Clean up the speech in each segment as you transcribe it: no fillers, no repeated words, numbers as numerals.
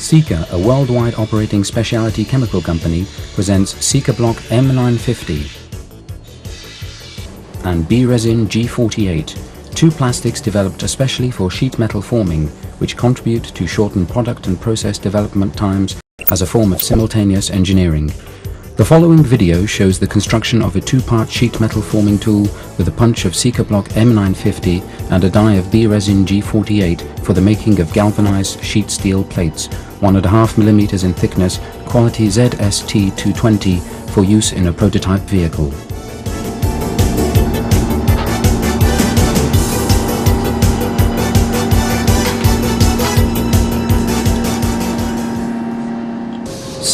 Sika, a worldwide operating specialty chemical company, presents SikaBlock M950 and B-Resin G48, two plastics developed especially for sheet metal forming, which contribute to shorten product and process development times as a form of simultaneous engineering. The following video shows the construction of a two-part sheet metal forming tool with a punch of SikaBlock M950 and a die of B-Resin G48 for the making of galvanized sheet steel plates, 1.5 mm in thickness, quality ZST220, for use in a prototype vehicle.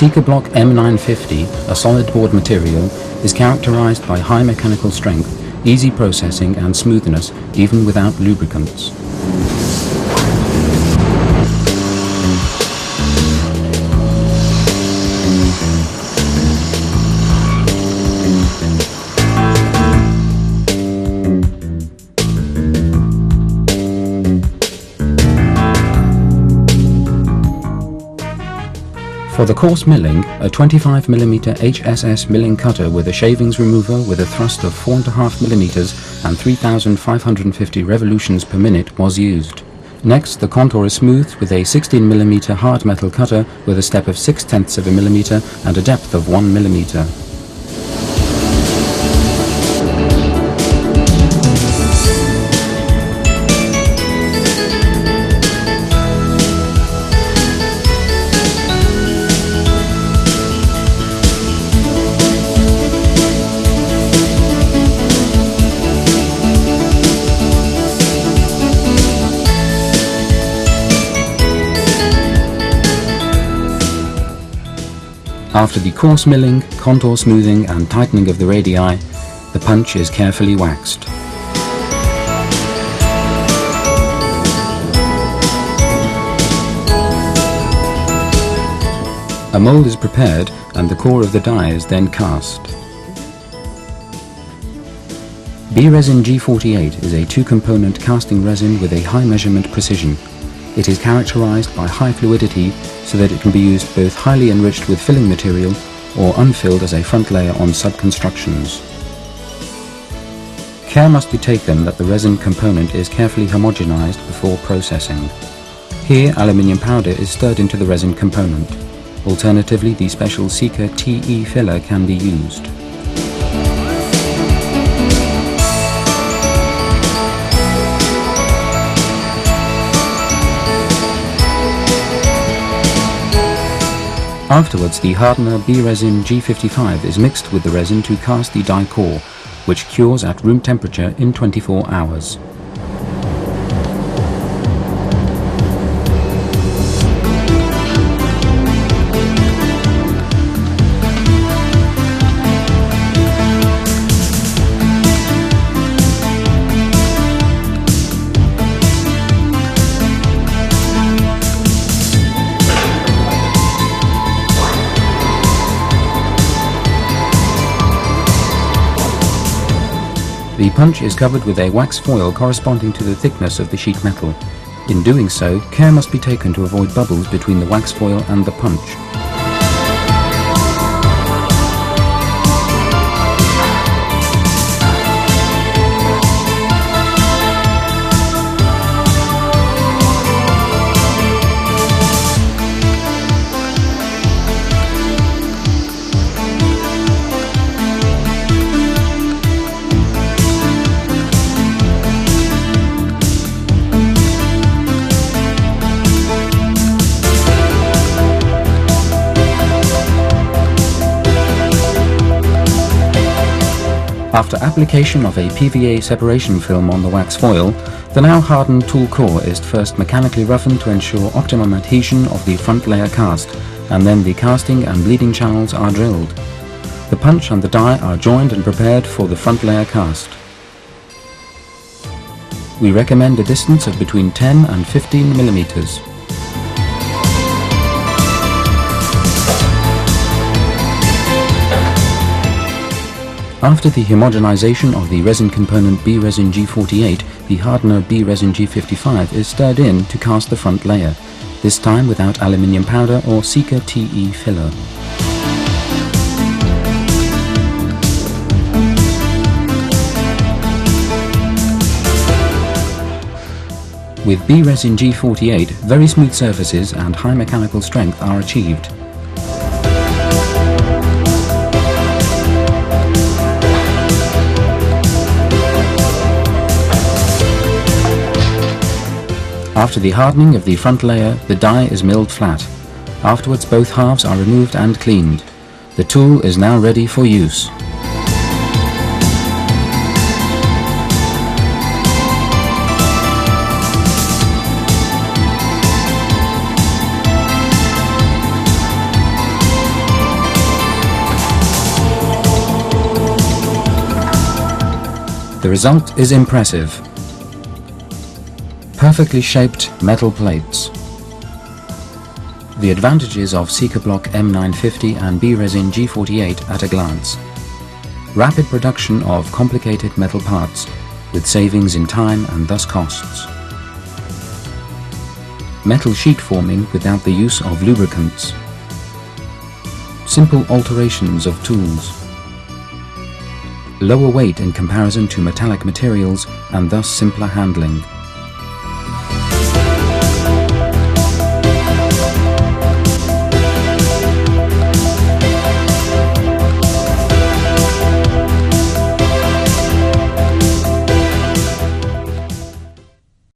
SikaBlock M950, a solid board material, is characterized by high mechanical strength, easy processing and smoothness even without lubricants. For the coarse milling, a 25 mm HSS milling cutter with a shavings remover with a thrust of 4.5 mm and 3,550 revolutions per minute was used. Next, the contour is smoothed with a 16 mm hard metal cutter with a step of 0.6 of a millimeter and a depth of 1 mm. After the coarse milling, contour smoothing and tightening of the radii, the punch is carefully waxed. A mold is prepared and the core of the die is then cast. B-Resin G48 is a two-component casting resin with a high measurement precision. It is characterized by high fluidity so that it can be used both highly enriched with filling material or unfilled as a front layer on subconstructions. Care must be taken that the resin component is carefully homogenized before processing. Here, aluminium powder is stirred into the resin component. Alternatively, the special Sika TE filler can be used. Afterwards, the hardener B-Resin G55 is mixed with the resin to cast the die core, which cures at room temperature in 24 hours. The punch is covered with a wax foil corresponding to the thickness of the sheet metal. In doing so, care must be taken to avoid bubbles between the wax foil and the punch. After application of a PVA separation film on the wax foil, the now hardened tool core is first mechanically roughened to ensure optimum adhesion of the front layer cast, and then the casting and bleeding channels are drilled. The punch and the die are joined and prepared for the front layer cast. We recommend a distance of between 10 and 15 millimeters. After the homogenization of the resin component B-Resin G48, the hardener B-Resin G55 is stirred in to cast the front layer. this time without aluminium powder or Sika TE filler. With B-Resin G48, very smooth surfaces and high mechanical strength are achieved. After the hardening of the front layer, the die is milled flat. Afterwards, both halves are removed and cleaned. The tool is now ready for use. The result is impressive. Perfectly shaped metal plates. The advantages of SikaBlock M950 and B-Resin G48 at a glance. Rapid production of complicated metal parts with savings in time and thus costs. Metal sheet forming without the use of lubricants. Simple alterations of tools. Lower weight in comparison to metallic materials and thus simpler handling.